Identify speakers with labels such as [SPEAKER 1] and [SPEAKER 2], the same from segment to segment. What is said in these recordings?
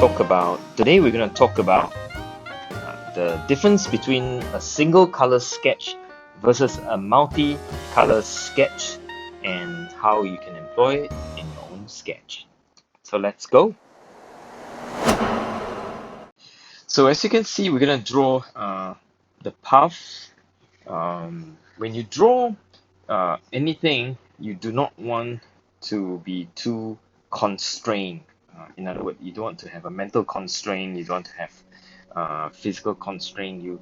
[SPEAKER 1] Today we're going to talk about the difference between a single color sketch versus a multi-color sketch and how you can employ it in your own sketch. So let's go. So as you can see, we're going to draw the path. When you draw anything, you do not want to be too constrained. In other words, you don't want to have a mental constraint. You don't want to have physical constraint. You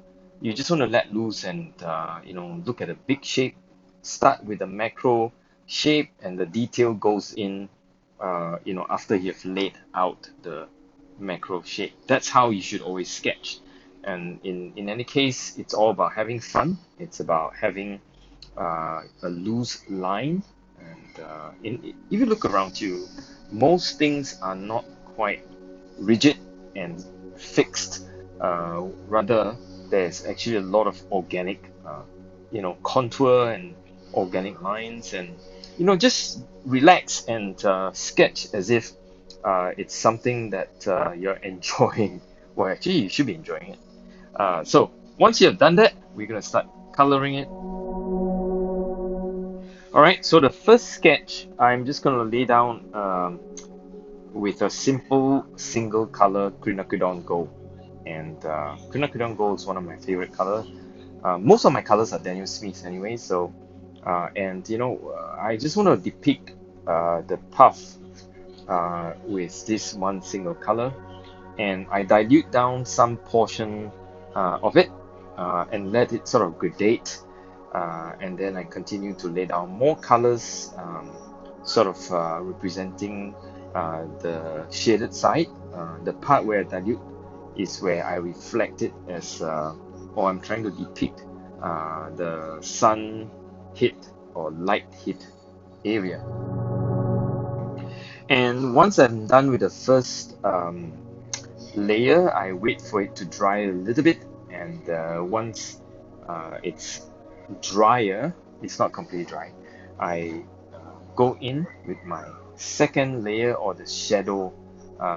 [SPEAKER 1] just want to let loose and look at a big shape. Start with a macro shape, and the detail goes in. After you've laid out the macro shape. That's how you should always sketch. And in any case, it's all about having fun. It's about having a loose line. And if you look around you, most things are not quite rigid and fixed. Rather, there's actually a lot of organic, contour and organic lines. And, just relax and sketch as if it's something that you're enjoying. Well, actually, you should be enjoying it. So once you have done that, we're going to start coloring it. Alright, so the first sketch, I'm just going to lay down with a simple single color quinacridone gold. And quinacridone gold is one of my favorite colors. Most of my colors are Daniel Smith anyway, so I just want to depict the puff with this one single color, and I dilute down some portion of it and let it sort of gradate, and then I continue to lay down more colors, representing the shaded side. The part where I dilute is where I reflect it as, or I'm trying to depict the sun hit or light hit area. And once I'm done with the first layer, I wait for it to dry a little bit, and once it's drier, it's not completely dry, I go in with my second layer, or the shadow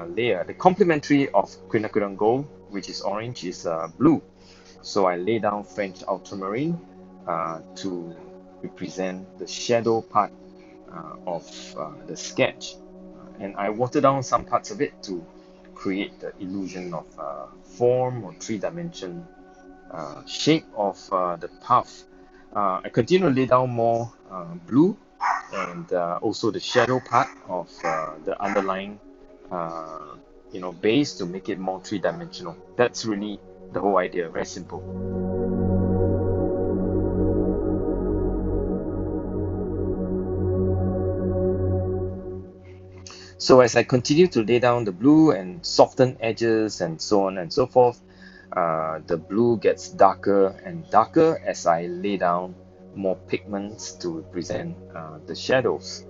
[SPEAKER 1] layer. The complementary of quinacridone gold, which is orange, is blue. So I lay down French ultramarine to represent the shadow part of the sketch. And I water down some parts of it to create the illusion of form or three-dimension shape of the path. I continue to lay down more blue, and also the shadow part of the underlying base to make it more three-dimensional. That's really the whole idea. Very simple. So as I continue to lay down the blue and soften edges and so on and so forth, the blue gets darker and darker as I lay down more pigments to represent the shadows.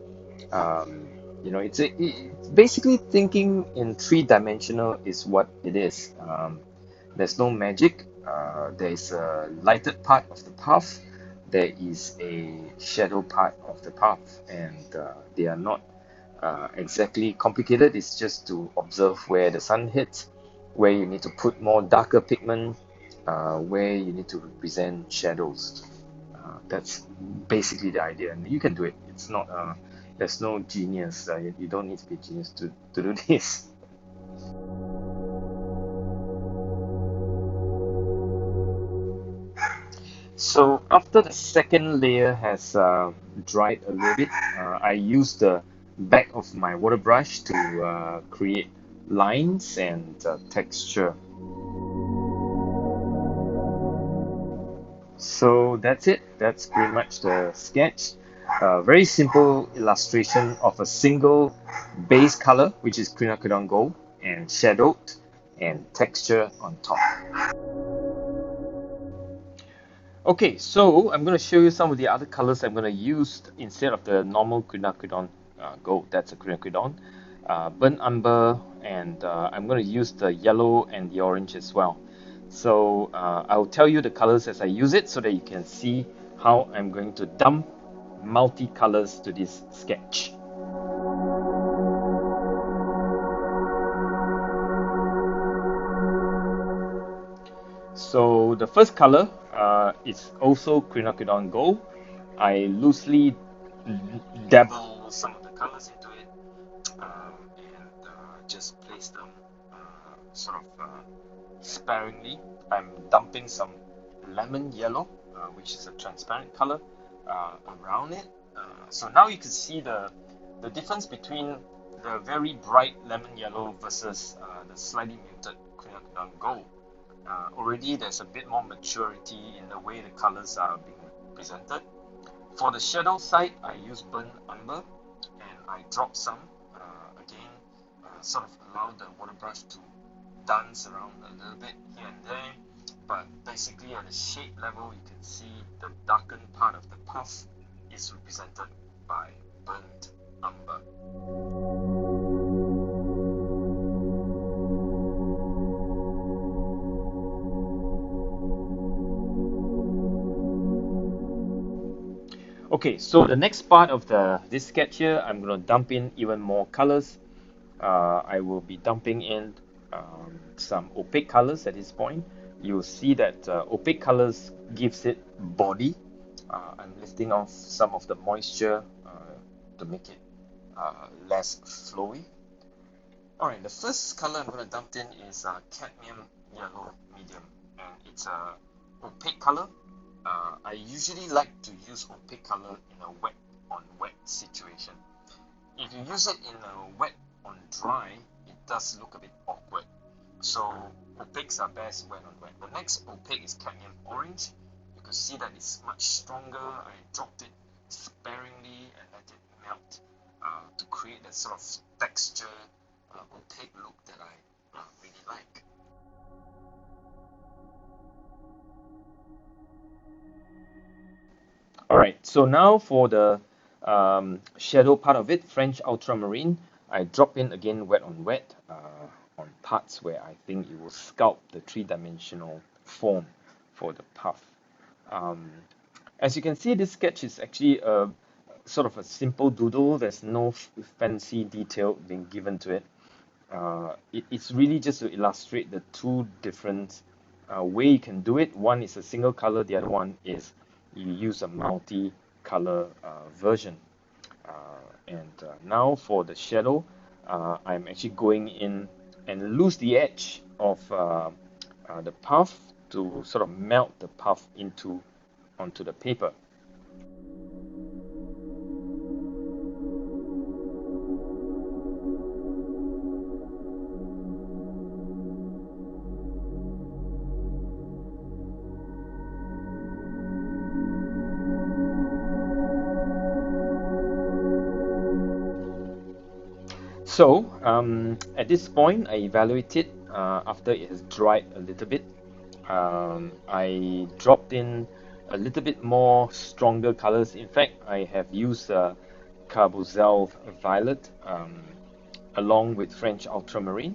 [SPEAKER 1] It's basically thinking in three-dimensional is what it is. There's no magic. There is a lighted part of the path. There is a shadow part of the path, and they are not exactly complicated. It's just to observe where the sun hits, where you need to put more darker pigment, where you need to represent shadows. That's basically the idea, and you can do it. It's not there's no genius. You don't need to be a genius to do this. So after the second layer has dried a little bit, I use the back of my water brush to create lines and texture. So that's it. That's pretty much the sketch. Very simple illustration of a single base color, which is quinacridone gold, and shadowed and texture on top. Okay, so I'm going to show you some of the other colors I'm going to use instead of the normal quinacridone gold. That's a quinacridone, burnt umber, and I'm going to use the yellow and the orange as well. So I'll tell you the colors as I use it so that you can see how I'm going to dump multi-colors to this sketch. So the first color is also quinacridone gold. I loosely dabble some of the colors into it and just place them sort of sparingly. I'm dumping some lemon yellow, which is a transparent color, around it. So now you can see the difference between the very bright lemon yellow versus the slightly muted quinacridone gold. Already there's a bit more maturity in the way the colors are being presented. For the shadow side, I use burnt umber and I drop some. Again, sort of allow the water brush to dance around a little bit here and there. But basically, at the shade level, you can see the darkened part of the puff is represented by burnt umber. Okay, so the next part of this sketch here, I'm going to dump in even more colors. I will be dumping in some opaque colors at this point. You'll see that opaque colors gives it body. I'm lifting off some of the moisture to make it less flowy. Alright, the first color I'm going to dump in is cadmium yellow medium, and it's a opaque color. I usually like to use opaque color in a wet on wet situation. If you use it in a wet on dry, it does look a bit awkward. So opaques are best wet on wet. The next opaque is cadmium orange. You can see that it's much stronger. I dropped it sparingly and let it melt to create that sort of texture, opaque look that I really like. Alright, so now for the shadow part of it, French ultramarine, I drop in again wet on wet on parts where I think it will sculpt the three-dimensional form for the puff. Um, as you can see, this sketch is actually a sort of a simple doodle. There's no fancy detail being given to it. It's really just to illustrate the two different way you can do it. One is a single color, the other one is you use a multi-color version. And now for the shadow, I'm actually going in and lose the edge of the puff to sort of melt the puff onto the paper. So at this point, I evaluate it after it has dried a little bit. I dropped in a little bit more stronger colors. In fact, I have used Carbozel Violet along with French Ultramarine.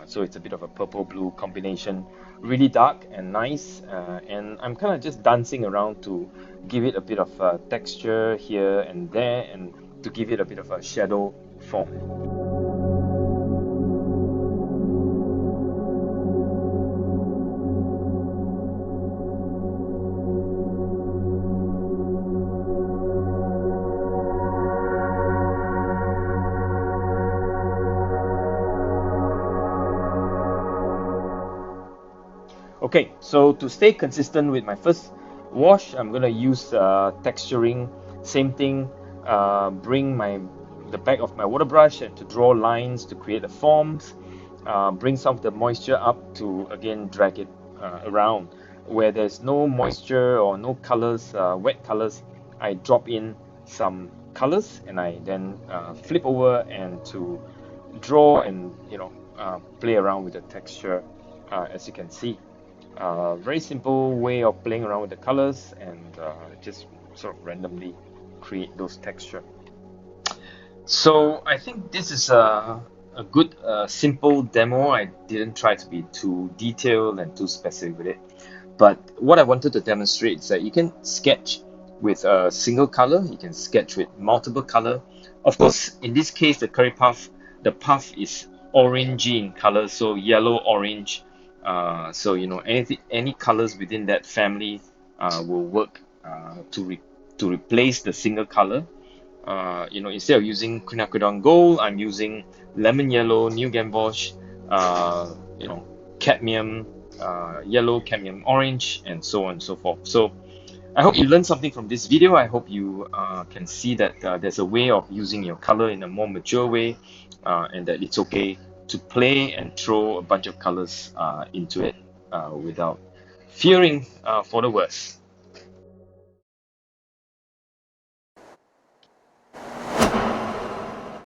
[SPEAKER 1] So it's a bit of a purple-blue combination, really dark and nice. And I'm kind of just dancing around to give it a bit of texture here and there and to give it a bit of a shadow form. Okay, so to stay consistent with my first wash, I'm gonna use texturing, same thing, bring the back of my water brush and to draw lines to create the forms, bring some of the moisture up to again drag it around. Where there's no moisture or no colors, wet colors, I drop in some colors and I then flip over and to draw and play around with the texture as you can see. Very simple way of playing around with the colors and just sort of randomly create those texture. So I think this is a good simple demo. I didn't try to be too detailed and too specific with it. But what I wanted to demonstrate is that you can sketch with a single color, you can sketch with multiple color. Of course, in this case, the curry puff, the puff is orangey in color, so yellow, orange, So any colors within that family will work to replace the single color. Instead of using quinacridone gold, I'm using lemon yellow, new gamboge, cadmium yellow, cadmium orange, and so on and so forth. So I hope you learned something from this video. I hope you can see that there's a way of using your color in a more mature way, and that it's okay to play and throw a bunch of colors into it without fearing for the worst.